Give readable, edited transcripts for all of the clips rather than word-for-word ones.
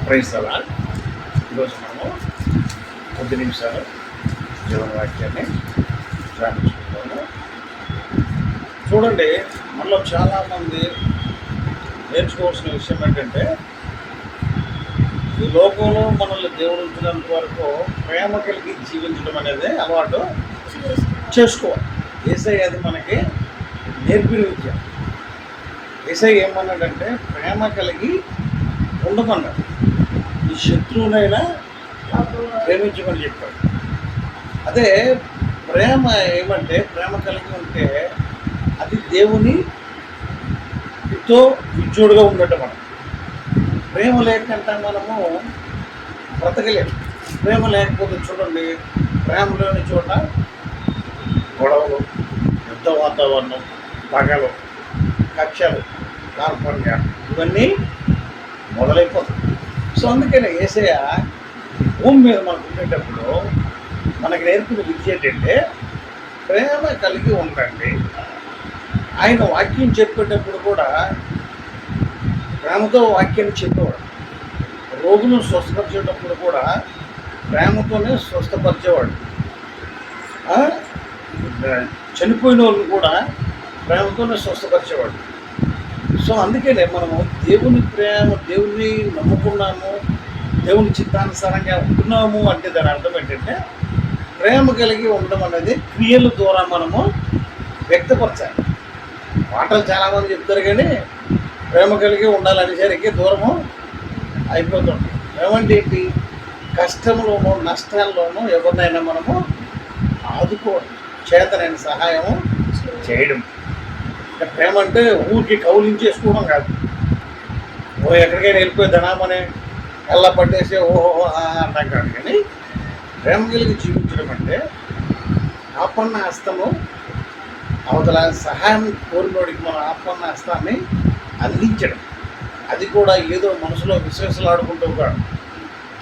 Praise అలా ఈరోజు మనము కొద్ది నిమిషాలు జీవన వాక్యాన్ని ధ్యానించుకుంటాము. చూడండి, మనలో చాలామంది నేర్చుకోవాల్సిన విషయం ఏంటంటే, ఈ లోకంలో మనల్ని దేవుడు ఉంచినంత వరకు ప్రేమ కలిగి జీవించడం అనేది అలవాటు చేసుకోవాలి. యేసయ్య అది మనకి నేర్పిన విద్య. యేసయ్య ఏమన్నాడంటే, ప్రేమ కలిగి ఉండమన్నాడు. ఈ శత్రువునైనా ప్రేమించమని చెప్పాడు. అదే ప్రేమ ఏమంటే, ప్రేమ కలిగి ఉంటే అది దేవునితో విజోడుగా ఉండటం. మనం ప్రేమ లేకంటే మనము బ్రతకలేము. ప్రేమ లేకపోతే చూడండి, ప్రేమ లేని చోట గొడవలు, యుద్ధ వాతావరణం, పగలు, కక్షలు, కార్పణ్యాలు ఇవన్నీ మొదలైపోతాయి. సో అందుకనే యేసయ్య భూమి మీద మనకు ఉండేటప్పుడు మనకి నేర్పిన విద్య ఏంటంటే, ప్రేమ కలిగి ఉండండి. ఆయన వాక్యం చెప్పేటప్పుడు కూడా ప్రేమతో వాక్యాన్ని చెప్పేవాడు. రోగులను స్వస్థపరిచేటప్పుడు కూడా ప్రేమతోనే స్వస్థపరిచేవాడు. చనిపోయిన వాళ్ళు కూడా ప్రేమతోనే స్వస్థపరిచేవాడు. సో అందుకనే మనము దేవుని నమ్ముకున్నాము, దేవుని చిత్తానుసారంగా ఉంటున్నాము అంటే దాని అర్థం ఏంటంటే, ప్రేమ కలిగి ఉండడం అనేది క్రియల ద్వారా మనము వ్యక్తపరచాలి. మాటలు చాలామంది చెప్తారు, కానీ ప్రేమ కలిగి ఉండాలనేసరికి దూరము అయిపోతుంది. ఏమంటే ఏంటి, కష్టంలోనూ నష్టాల్లోనూ ఎవరినైనా మనము ఆదుకోవడం, చేతనైన సహాయము చేయడం. ప్రేమ అంటే ఊరికి కౌలించేసుకోవడం కాదు. ఎక్కడికైనా వెళ్ళిపోయి ధనామని ఎలా పట్టేసి ఓహో అంటాం కాదు. కానీ ప్రేమ కలిగి జీవించడం అంటే ఆపన్న హస్తము, అవతల సహాయం కోరినోడికి మన ఆపన్న హస్తాన్ని అందించడం. అది కూడా ఏదో మనసులో విశ్వాసాలాడుకుంటూ కాదు,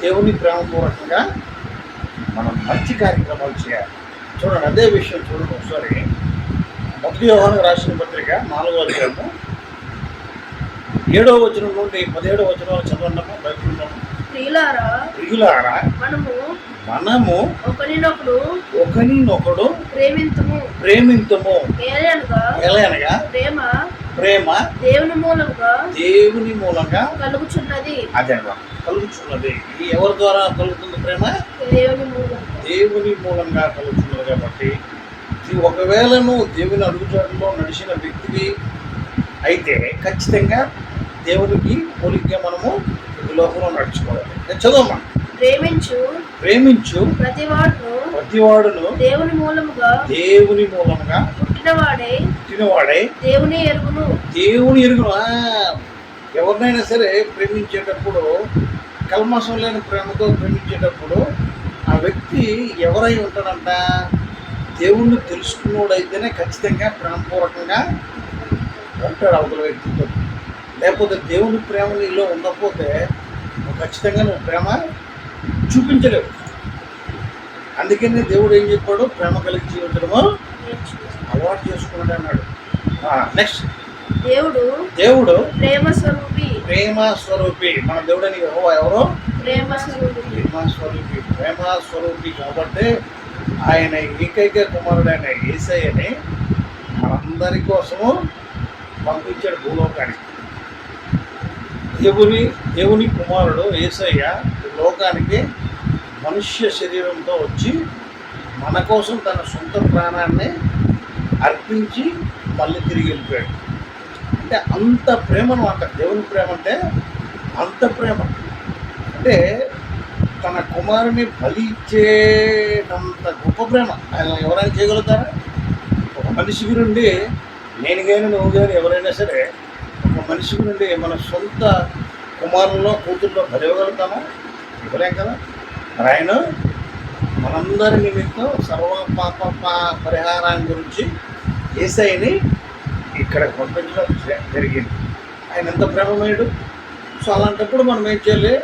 దేవుని ప్రేమపూర్వకంగా మనం మంచి కార్యక్రమాలు చేయాలి. చూడండి, అదే విషయం చూడండి ఒకసారి. మొదటి యోహాను రాసిన పత్రిక 4వ అధ్యాయము 7వ వచనం నుండి 17వ వచనాలు చదవండము. బైబిల్ ఉన్నాము. ప్రియులారా, మనము ఒకరినొకడు ప్రేమింతుము. ఎలయనగా ప్రేమ దేవుని మూలంగా కలుగుచున్నది. అదే కలుగుచున్నది. ఎవరి ద్వారా కలుగుతుంది ప్రేమ? దేవుని మూలంగా కలుగుతున్నది. కాబట్టి ఒకవేళ నువ్వు దేవుని అడుగుజాడలో నడిచిన వ్యక్తివి అయితే ఖచ్చితంగా దేవునికి పోలికగా మనము ఈ లోకంలో నడుచుకోవాలి. చదవమ్మా. ప్రేమించు ప్రతివాడును దేవుని మూలముగా పుట్టినవాడే దేవుని ఎరుగును. ఎవరినైనా సరే ప్రేమించేటప్పుడు, కల్మషం లేని ప్రేమతో ప్రేమించేటప్పుడు ఆ వ్యక్తి ఎవరై ఉంటాడంట? దేవుణ్ణి తెలుసుకున్నోడైతేనే ఖచ్చితంగా ప్రేమపూర్వకంగా ఉంటాడు అవతల వ్యక్తితో. లేకపోతే దేవుని ప్రేమ నీలో ఉండకపోతే ఖచ్చితంగా నువ్వు ప్రేమ చూపించలేవు. అందుకని దేవుడు ఏం చెప్పాడు? ప్రేమ కలిగి జీవించడము అలవాటు చేసుకున్నాడు అన్నాడు. నెక్స్ట్, దేవుడు ప్రేమ స్వరూపి. మన దేవుడని ఎవరో ప్రేమ స్వరూపి. కాబట్టి ఆయన ఏకైక కుమారుడైన యేసయ్యని మనందరి కోసము పంపించాడు భూలోకానికి. దేవుని కుమారుడు యేసయ్య లోకానికి మనుష్య శరీరంతో వచ్చి మన కోసం తన సొంత ప్రాణాన్ని అర్పించి మళ్ళీ తిరిగి వెళ్ళిపోయాడు. అంటే అంత ప్రేమ అన్నమాట. దేవుని ప్రేమ అంటే అంత ప్రేమ. అంటే తన కుమారుని బలి ఇచ్చేటంత గొప్ప ప్రేమ ఆయన ఎవరైనా చేయగలుగుతారా? ఒక మనిషికి నుండి, నేను కానీ నువ్వు కానీ ఎవరైనా సరే ఒక మనిషికి నుండి మన సొంత కుమారుల్లో కూతుర్లో బలి ఇవ్వగలుగుతామా? ఇవ్వలేం కదా. మరి ఆయన మనందరి నిమిత్తం సర్వ పాప పరిహారాన్ని గురించి యేసయ్యని ఇక్కడ పంపించడం జరిగింది. ఆయన ఎంత ప్రేమమయుడు. సో అలాంటప్పుడు మనం ఏం చేయాలి?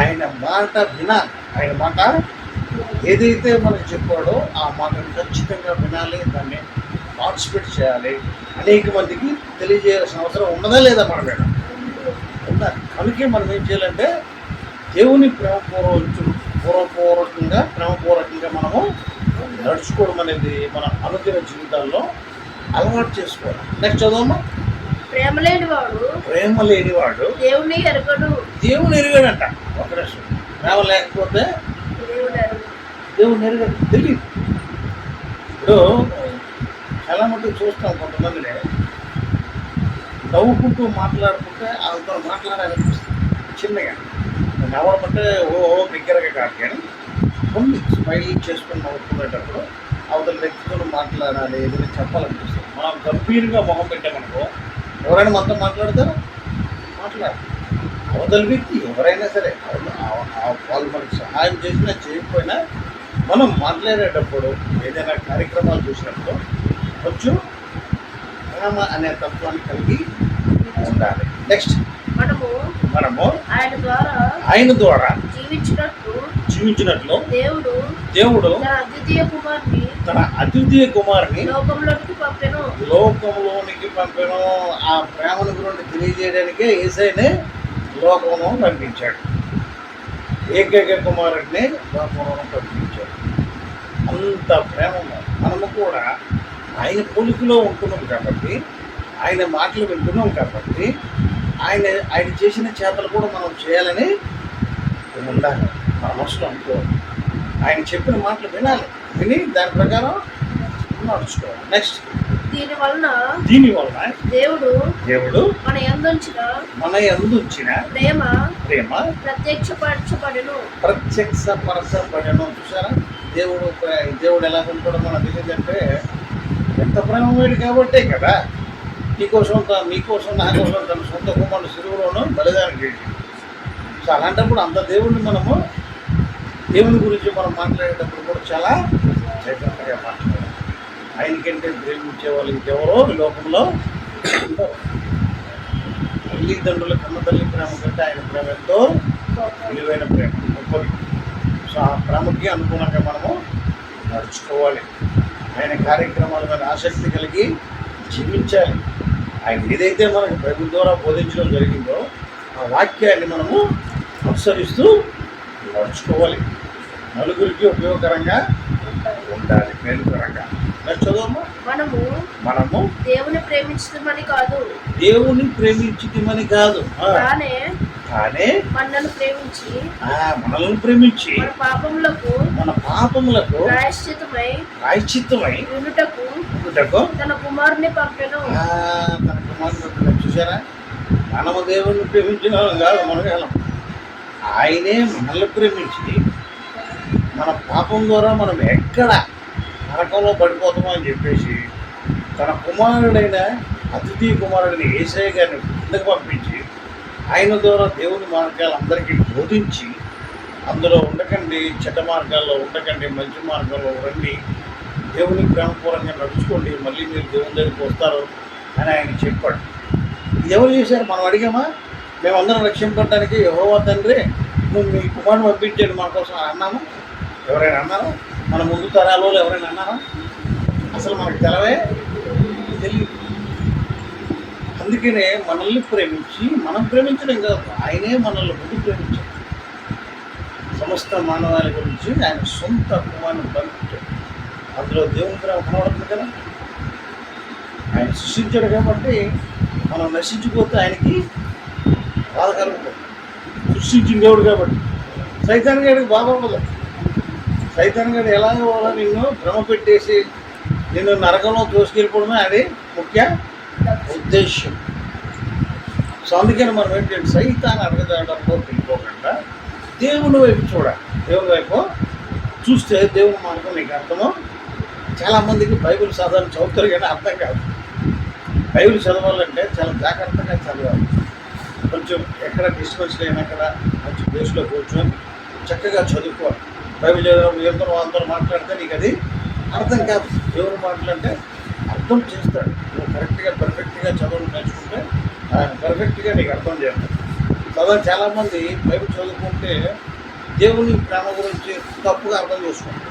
ఆయన మాట వినాలి. ఆయన మాట ఏదైతే మనకు చెప్పాడో ఆ మాటను ఖచ్చితంగా వినాలి, దాన్ని పార్టిసిపేట్ చేయాలి. అనేక మందికి తెలియజేయాల్సిన అవసరం ఉన్నదా లేదా మన మీద? ఉండాలి. అందుకే మనం ఏం చేయాలంటే దేవుని ప్రేమపూర్వకంగా మనము నడుచుకోవడం అనేది మన అనుదిన జీవితాల్లో అలవాటు చేసుకోవాలి. నెక్స్ట్ చదవమ్మా. ప్రేమ లేనివాడు దేవుని ఎరుగడంట. ఒక నిమిషం. ప్రేమ లేకపోతే దేవుని ఎరుగడు, తెలియదు. ఇప్పుడు చాలా మటుకు చూస్తాం, కొంతమందిని నవ్వుకుంటూ మాట్లాడుకుంటే వాళ్ళతో మాట్లాడాలనిపిస్తుంది చిన్నగా. నవ్వడమంటే ఓ బిగ్గరగా కాదు, కానీ కొన్ని స్మైల్ చేసుకుని నవ్వుకునేటప్పుడు అవతల వ్యక్తితో మాట్లాడాలి, ఏదైనా చెప్పాలనిపిస్తుంది. మనం గంభీరంగా మొహం పెట్టామనుకో ఎవరైనా మనతో మాట్లాడతారా? మాట్లాడాలి. అవతల వ్యక్తి ఎవరైనా సరే వాళ్ళు మనకు సహాయం చేసినా చేయకపోయినా మనం మాట్లాడేటప్పుడు ఏదైనా కార్యక్రమాలు చూసినప్పుడు కొంచెం ప్రేమ అనే తత్వాన్ని కలిగి ఉండాలి. నెక్స్ట్ మనము ఆయన ద్వారా జీవించినట్లు దేవుడు తన అద్వితీయ కుమారుని లోకంలోనికి పంపెను. ఆ ప్రేమను గురించి తెలియజేయడానికే యేసయ్యనే లోకంలో పంపించాడు. ఏకైక కుమారుడిని లోకంలో పంపించాడు. అంత ప్రేమ. మనము కూడా ఆయన పోలికలో ఉంటున్నాం కాబట్టి, ఆయన మాటలు వింటున్నాం కాబట్టి, ఆయన చేసిన చేతలు కూడా మనం చేయాలని ఉండాలి. మన మనసులో అనుకోవాలి. ఆయన చెప్పిన మాటలు వినాలి, విని దాని ప్రకారం నడుచుకోవాలి. నెక్స్ట్ దీనివలన దేవుడు మన యందుంచిన ప్రేమ ప్రత్యక్షపరచబడెను. చూసారా? దేవుడు ఎలా ఉంటాడో మనకు తెలియదంటే ఎంత ప్రేమమేడు కాబట్టే కదా మీకోసం నా కోసం తన సొంత కుమారుడు సిలువలోనూ బలిదానం చేసి. సో అలాంటప్పుడు అంత దేవుడిని దేవుని గురించి మనం మాట్లాడేటప్పుడు కూడా చాలా జాగ్రత్తగా మాట్లాడాలి. ఆయనకంటే ప్రేమించే వాళ్ళు ఇంకెవరో ఈ లోకంలో ఉండరు. తల్లిదండ్రుల కన్న తల్లి ప్రేమ కంటే ఆయన ప్రేమ ఎంతో విలువైన ప్రేమ, గొప్పది. సో ఆ ప్రేమకి అనుగుణంగా మనము నడుచుకోవాలి. ఆయన కార్యక్రమాల మీద ఆసక్తి కలిగి జీవించాలి. ఆయన ఏదైతే మనకు బైబిల్ ద్వారా బోధించడం జరిగిందో ఆ వాక్యాన్ని మనము అనుసరిస్తూ నడుచుకోవాలి. నలుగురికి ఉపయోగకరంగా ఉండాలి, మేలుకరంగా. చదువు. మనము దేవుని ప్రేమించమని కాదు, కానీ మనల్ని ప్రేమించి మన పాపములకు ప్రాయశ్చిత్తమై ఉండుటకు తన కుమారుని పంపెను. చూసారా? మనము దేవుణ్ణి ప్రేమించిన కాదు, మనగలం. ఆయనే మనల్ని ప్రేమించి మన పాపం ద్వారా మనం ఎక్కడ నరకంలో పడిపోతామో అని చెప్పేసి తన కుమారుడైన అతిథి కుమారుడిని యేసయ్య గారిని కిందకు పంపించి ఆయన ద్వారా దేవుని మార్గాలు అందరికీ బోధించి అందులో ఉండకండి, చెడ్డ మార్గాల్లో ఉండకండి, మంచి మార్గంలో రండి, దేవుని ప్రేమపూర్వకంగా నడుచుకోండి, మళ్ళీ మీరు దేవుని దగ్గరికి వస్తారు అని ఆయన చెప్పాడు. ఇది ఎవరు చేశారు? మనం అడిగామా? మేమందరం రక్షింపడానికి యెహోవా తండ్రి నువ్వు మీ కుమారుని పంపించాడు మా కోసం అన్నాము. ఎవరైనా అన్నారా? మన ముందు తరాలు ఎవరైనా అన్నారా? అసలు మనకు తెలియదు. అందుకనే మనల్ని ప్రేమించి మనం ప్రేమించడం కాదు, ఆయనే మనల్ని ముందు ప్రేమించాడు. సమస్త మానవాళి గురించి ఆయన సొంత కుమారుని పంపించాడు. అందులో దేవుని ప్రేమ కనబడుతుంది కదా. ఆయన సృష్టించాడు కాబట్టి మనం నశించిపోతే ఆయనకి బాధ కలుగుతుంది. సృష్టించిన దేవుడు కాబట్టి. సైతాన్ గారికి బాధ ఉండదు. సైతాన్ గారు ఎలాగో నిన్ను భ్రమ పెట్టేసి నిన్ను నరకంలో తోసుకెళ్ళిపోవడమే అది ముఖ్య ఉద్దేశం. సో అందుకని మనం ఏంటంటే సైతాన్ అడగదాడంలో వెళ్ళిపోకుండా దేవుని వైపు చూడాలి. దేవుని వైపు చూస్తే దేవుని మార్గం నీకు అర్థమో. చాలామందికి బైబిల్ సాధారణ చదువుతారు కానీ అర్థం కాదు. బైబిల్ చదవాలంటే చాలా జాగ్రత్తగా చదవాలి. కొంచెం ఎక్కడ డిస్టర్బెన్స్ లేని అక్కడ మంచి ప్లేస్లో కూర్చొని చక్కగా చదువుకోవాలి. బైబిల్ ఎవరితో వాళ్ళతో మాట్లాడితే నీకు అది అర్థం కాదు. దేవుని మాటలంటే అర్థం చేస్తాడు. నువ్వు పర్ఫెక్ట్గా చదవడం నేర్చుకుంటే ఆయన పర్ఫెక్ట్గా నీకు అర్థం చేస్తాడు. చాలామంది బైబిల్ చదువుకుంటే దేవుని ప్రేమ గురించి తప్పుగా అర్థం చేసుకోండి.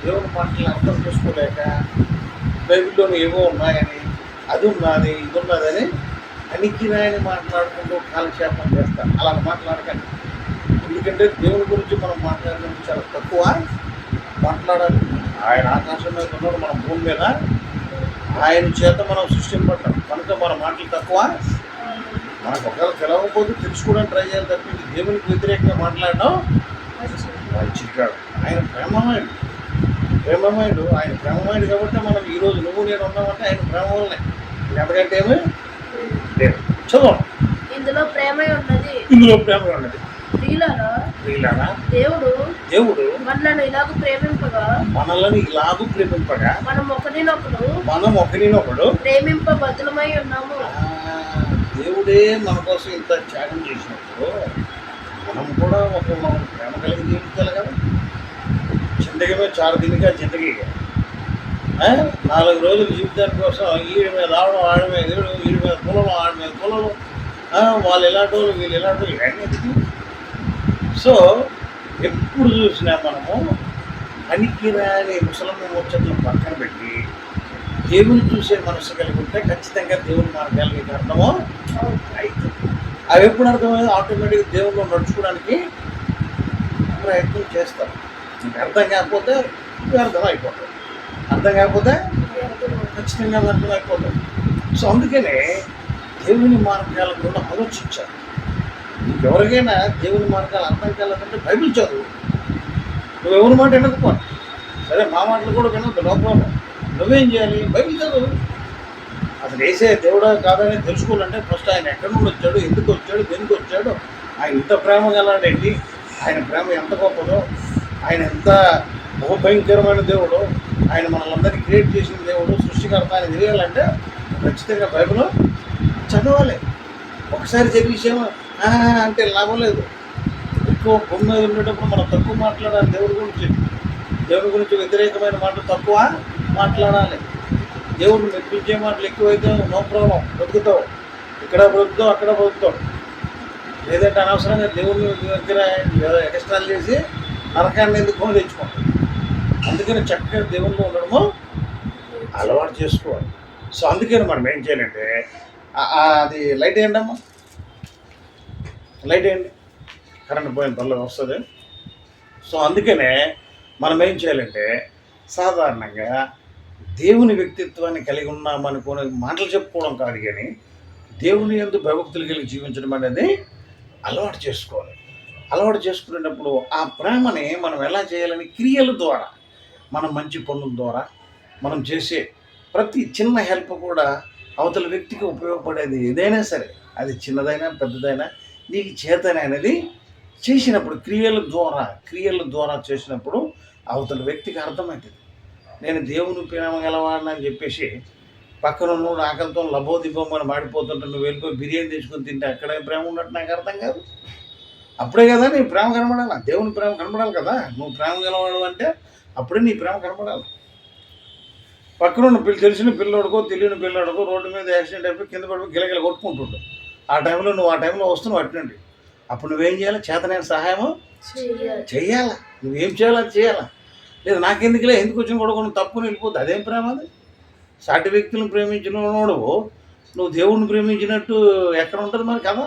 దేవుని మాటలను అర్థం చేసుకోలేక బైబిల్లోని ఏవో ఉన్నాయని, అది ఉన్నది, ఇది ఉన్నదని పనికిరాని మాట్లాడుకుంటూ కాలక్షేపం చేస్తారు. అలా మాట్లాడకండి. ఎందుకంటే దేవుని గురించి మనం మాట్లాడడం చాలా తక్కువ మాట్లాడాలి. ఆయన ఆకాశం మీద ఉన్నాడు, మన భూమి మీద ఆయన చేత మనం సృష్టింపడ్డాం కనుక మన మాటలు తక్కువ. మనకు ఒకవేళ తెలవకపోతే తెలుసుకోవడానికి ట్రై చేయాలి తప్పించి దేవునికి వ్యతిరేకంగా మాట్లాడడం మంచిది కాదు. ఆయన ప్రేమమయుడు ఆయన ప్రేమమయుడు కాబట్టి మనం ఈరోజు నువ్వు నేను ఉన్నామంటే ఆయన ప్రేమ వల్లనే. ఎందుకంటే ఏమి లేదు. చదువు. ఇందులో ప్రేమ ఉన్నది. ప్రియులారా, దేవుడు మనలను ఇలాగూ ప్రేమింపగా మనం ఒకరినొకడు ప్రేమింపబద్ధులమై ఉన్నాము. దేవుడే మన కోసం ఇంత త్యాగం చేసినప్పుడు మనం కూడా ఒక ప్రేమ కలిగి జీవించాలి కదా. జిందగీ 4 దినగా జిందగీ 4 రోజుల జీవితానికి కోసం ఈడి మీద ఆడడం, ఆడ మీద ఈడి మీద కులలు, ఆడ మీద కులలు, వాళ్ళు ఎలాంటి వాళ్ళు వీళ్ళు ఎలాంటి వాళ్ళు ఇవన్నీ. సో ఎప్పుడు చూసినా మనము పనికిరాని ముసలమ్మ ముచ్చట్లు పక్కన పెట్టి దేవుని చూసే మనసు కలిగి ఉంటే ఖచ్చితంగా దేవుని మార్గాలకి అర్థమో అవుతుంది. అవి ఎప్పుడు అర్థమయ్యేది ఆటోమేటిక్గా దేవుళ్ళు నడుచుకోవడానికి ప్రయత్నం చేస్తారు. మీకు అర్థం కాకపోతే వ్యర్థం అయిపోతుంది, అర్థం కాకపోతే ఖచ్చితంగా వ్యర్థం అయిపోతుంది. సో అందుకనే దేవుని మార్గాల గురించి ఆలోచించాలి. ఎవరికైనా దేవుని మార్గాలు అర్థం కాలేదంటే బైబిల్ చదువు. నువ్వు ఎవరి మాట వినకపో, సరే మా మాటలు కూడా వినొద్దు, లోపల నువ్వేం చేయాలి? బైబిల్ చదువు. అసలు వేసే దేవుడా కాదని తెలుసుకోవాలంటే ఫస్ట్ ఆయన ఎక్కడి నుండి వచ్చాడు, ఎందుకు వచ్చాడు, దేనికి వచ్చాడు, ఆయన ఇంత ప్రేమ గలడండి, ఆయన ప్రేమ ఎంత గొప్పదో, ఆయన ఎంత బహుభయంకరమైన దేవుడు, ఆయన మనల్ని క్రియేట్ చేసిన దేవుడు, సృష్టికర్త అని తెలియాలంటే ఖచ్చితంగా బైబిల్ చదవాలి. ఒకసారి చదివేసేమో అంటే లాభం లేదు. ఎక్కువ భూమి మీద ఉండేటప్పుడు మనం తక్కువ మాట్లాడాలి. దేవుడి గురించి వ్యతిరేకమైన మాటలు తక్కువ మాట్లాడాలి. దేవుడిని మెప్పించే మాటలు ఎక్కువైతే నో ప్రాబ్లం, బ్రతుకుతావు. ఇక్కడ బ్రతుకుతావు, అక్కడ బ్రతుకుతావు. లేదంటే అనవసరంగా దేవుడిని దగ్గర ఎక్స్ట్రాలు చేసి నరకాన్ని ఎందుకు తెచ్చుకుంటాం. అందుకని చక్కగా దేవుళ్ళు ఉండడము అలవాటు చేసుకోవాలి. సో అందుకని మనం ఏం చేయాలంటే అది లైట్ వేయండి అమ్మా, లైట్ వేయండి, కరెంట్ పోయిన త్వరలో వస్తుంది. సో అందుకనే మనం ఏం చేయాలంటే సాధారణంగా దేవుని వ్యక్తిత్వాన్ని కలిగి ఉన్నామనుకునే మాటలు చెప్పుకోవడం కాదు, కానీ దేవుని యందు భయభక్తులు కలిగి జీవించడం అనేది అలవాటు చేసుకోవాలి. అలవాటు చేసుకునేటప్పుడు ఆ ప్రేమని మనం ఎలా చేయాలని క్రియల ద్వారా, మనం మంచి పనుల ద్వారా, మనం చేసే ప్రతి చిన్న హెల్ప్ కూడా అవతల వ్యక్తికి ఉపయోగపడేది ఏదైనా సరే, అది చిన్నదైనా పెద్దదైనా నీకు చేతనే అనేది చేసినప్పుడు క్రియల ద్వారా చేసినప్పుడు అవతల వ్యక్తికి అర్థమవుతుంది. నేను దేవుని ప్రేమ గలవాడిని అని చెప్పేసి పక్కన నువ్వు ఆకలితో లబోదిబ్బమని మాడిపోతుంటే నువ్వు వెళ్ళిపోయి బిర్యానీ తెచ్చుకొని తింటే అక్కడే ప్రేమ ఉన్నట్టు నాకు అర్థం కాదు. అప్పుడే కదా నీ ప్రేమ కనబడాలి, దేవుని ప్రేమ కనబడాలి కదా. నువ్వు ప్రేమ గలవాడు అంటే అప్పుడే నీ ప్రేమ కనబడాలి. పక్కన తెలిసిన పిల్లోడుకో తెలియని పిల్లోడుకో రోడ్డు మీద యాక్సిడెంట్ అయిపోయి కింద పడిపోయి గిలగిల కొట్టుకుంటుంటావు. ఆ టైంలో వస్తున్నావు అట్నండి. అప్పుడు నువ్వేం చేయాలి? చేతనైన సహాయము చెయ్యాలా. నువ్వేం చేయాలో అది చేయాలా. లేదు నాకెందుకులే, ఎందుకు వచ్చిన కూడా కొన్ని తప్పుని వెళ్ళిపోద్ది. అదేం ప్రేమ అది? సాటి వ్యక్తులను ప్రేమించిన నువ్వు దేవుణ్ణి ప్రేమించినట్టు ఎక్కడ ఉంటుంది మరి కదా.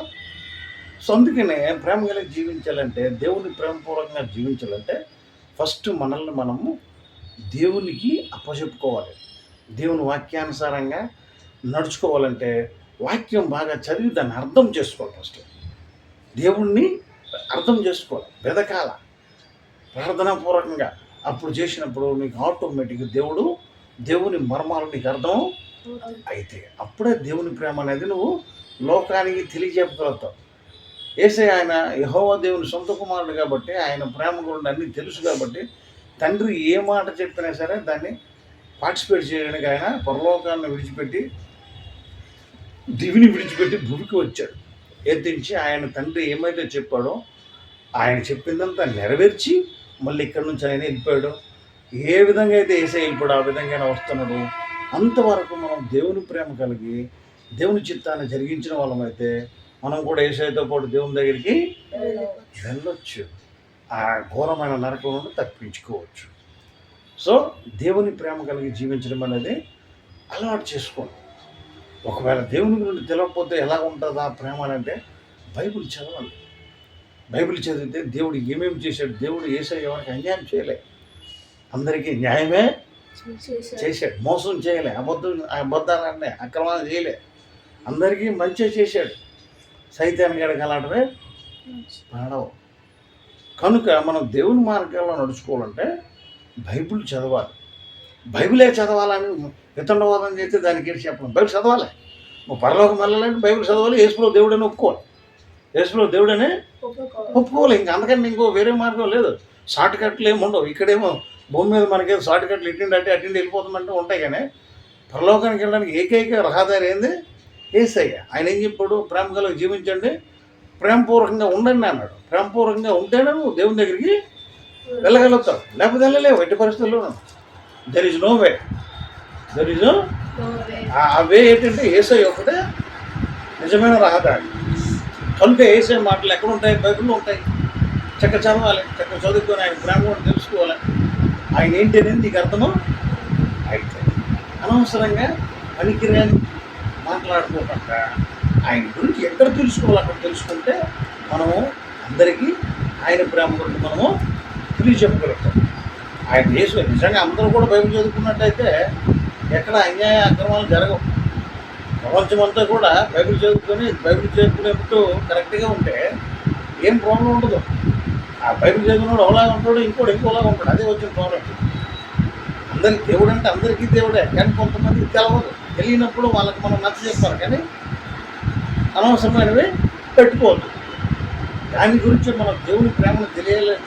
సో అందుకనే ప్రేమ కలిగి జీవించాలంటే, దేవుని ప్రేమపూర్వకంగా జీవించాలంటే ఫస్ట్ మనల్ని మనము దేవునికి అప్పచెప్పుకోవాలి. దేవుని వాక్యానుసారంగా నడుచుకోవాలంటే వాక్యం బాగా చదివి దాన్ని అర్థం చేసుకోవాలి. ఫస్ట్ దేవుణ్ణి అర్థం చేసుకోవాలి, వెదకాల ప్రార్థనాపూర్వకంగా. అప్పుడు చేసినప్పుడు నీకు ఆటోమేటిక్గా దేవుని మర్మాలు నీకు అర్థం అయితే అప్పుడే దేవుని ప్రేమ అనేది నువ్వు లోకానికి తెలియజెప్పగలుగుతావు. యేసయ్య ఆయన యెహోవా దేవుని సొంత కుమారుడు కాబట్టి ఆయన ప్రేమ గురించి అన్నీ తెలుసు కాబట్టి తండ్రి ఏ మాట చెప్పినా సరే దాన్ని పార్టిసిపేట్ చేయడానికి ఆయన పరలోకాన్ని విడిచిపెట్టి దివిని విడిచిపెట్టి భూమికి వచ్చాడు. ఎత్తించి ఆయన తండ్రి ఏమైతే చెప్పాడో ఆయన చెప్పిందంతా నెరవేర్చి మళ్ళీ ఇక్కడి నుంచి ఆయన వెళ్ళిపోయాడు. ఏ విధంగా అయితే యేసయ్య వెళ్ళిపోయాడు ఆ విధంగానే వస్తున్నాడు. అంతవరకు మనం దేవుని ప్రేమ కలిగి దేవుని చిత్తాన్ని జరిగించిన వాళ్ళమైతే మనం కూడా యేసయ్యతో పాటు దేవుని దగ్గరికి వెళ్ళొచ్చు. ఆ ఘోరమైన నరకం నుండి తప్పించుకోవచ్చు. సో దేవుని ప్రేమ కలిగి జీవించడం అనేది అలవాటు చేసుకోండి. ఒకవేళ దేవుని గురించి తెలియకపోతే ఎలా ఉంటుందా ప్రేమ అని అంటే బైబిల్ చదవాలి. బైబిల్ చదివితే దేవుడు ఏమేమి చేశాడు, దేవుడు యేసయ్య ఎవరికి అన్యాయం చేయలే, అందరికీ న్యాయమే చేశాడు, మోసం చేయలే, అబద్ధాలన్నీ అక్రమాలు చేయలే, అందరికీ మంచిగా చేశాడు. సైతాన్ని గడక అలాంటివే పాడవు. కనుక మనం దేవుని మార్గాల్లో నడుచుకోవాలంటే బైబిల్ చదవాలి. బైబిలే చదవాలని వితండవాదం చేస్తే దానికి ఏంటి చెప్పడం? బైబిల్ చదవాలి. నువ్వు పరలోకం వెళ్ళాలంటే బైబిల్ చదవాలి. యేసులో దేవుడని ఒప్పుకోవాలి, యేసులో దేవుడని ఒప్పుకోవాలి. ఇంకా అందుకని ఇంకో వేరే మార్గం లేదు. షార్ట్ కట్లు ఏమి ఉండవు. ఇక్కడేమో భూమి మీద మనకేదో షార్ట్ కట్లు ఇట్టిండి అంటే అట్టిండి వెళ్ళిపోతుందంటే ఉంటాయి. కానీ పరలోకానికి వెళ్ళడానికి ఏకైక రహదారి ఏంది? యేసయ్య. ఆయన ఏం చెప్పాడు? ప్రేమ కలిగి జీవించండి, ప్రేమపూర్వకంగా ఉండండి అన్నాడు. ప్రేమపూర్వకంగా ఉంటేనే నువ్వు దేవుని దగ్గరికి వెళ్ళగలుగుతావు, లేకపోతే వెళ్ళలేవు ఎట్టి పరిస్థితుల్లోనూ. There is no way. ఆ వే ఏంటంటే యేసయ్య ఒకటే నిజమైన రహదారి. కనుక యేసయ్య మాటలు ఎక్కడ ఉంటాయి? బైబిల్లో ఉంటాయి. చక్క చదవాలి, చక్క చదువుకొని ఆయన ప్రేమ కూడా తెలుసుకోవాలి. ఆయన ఏంటి అనేది నీకు అర్థము అయితే అనవసరంగా పనికిరాని మాట్లాడుకోకుండా ఆయన గురించి ఎక్కడ తెలుసుకోవాలి అక్కడ తెలుసుకుంటే మనము అందరికీ ఆయన ప్రేమ గురించి మనము తెలియజెప్పగలుగుతాం. ఆయన యేసు నిజంగా అందరూ కూడా బైబిల్ చదువుకున్నట్టయితే ఎక్కడ అన్యాయ అక్రమాలు జరగవు. ప్రపంచమంతా కూడా బైబిల్ చదువుకునేప్పుడు కరెక్ట్గా ఉంటే ఏం ప్రాబ్లం ఉండదు. ఆ బైబిల్ చదివినోడు ఒకలాగా ఉంటాడు, ఇంకోలాగా ఉంటాడు. అదే వచ్చిన ప్రాబ్లం. అందరికి దేవుడు అంటే అందరికీ దేవుడే, కానీ కొంతమందికి తెలవదు. తెలియనప్పుడు వాళ్ళకి మనం నచ్చ చెప్పాలి, కానీ అనవసరమైనవి పెట్టుకోవద్దు. దాని గురించి మనం దేవుని ప్రేమను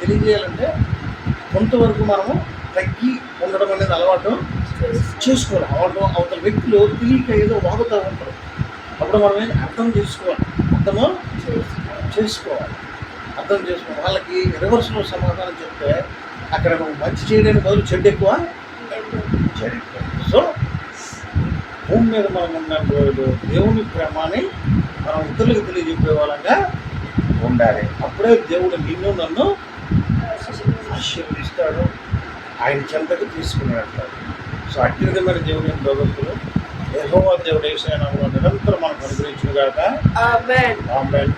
తెలియజేయాలంటే కొంతవరకు మనము తగ్గి ఉండడం అనేది అలవాటు చేసుకోవాలి. అవతల వ్యక్తులు తెలియక ఏదో వాగుతూ ఉంటారు. అప్పుడు మనం అర్థం చేసుకోవాలి. అర్థం చేసుకోవాలి. వాళ్ళకి రివర్స్లో సమాధానం చెప్తే అక్కడ నువ్వు మంచి చేయడానికి బదులు చెడు ఎక్కువ. సో భూమి మీద మనం ఉన్న దేవుని ప్రేమని మనం ఇతరులకు తెలియజెప్పే వాళ్ళంగా ఉండాలి. అప్పుడే దేవుడు నిన్ను నన్ను ఆశీర్వదిస్తాడు, ఆయన చెంతకు తీసుకుని వెళ్తాడు. సో అట్టి విధమైన దేవుని భగవంతులు యెహోవా దేవుడు యేసయ్య నామములో నిరంతరం మనకు అనుగ్రహించును గాక. ఆమేన్.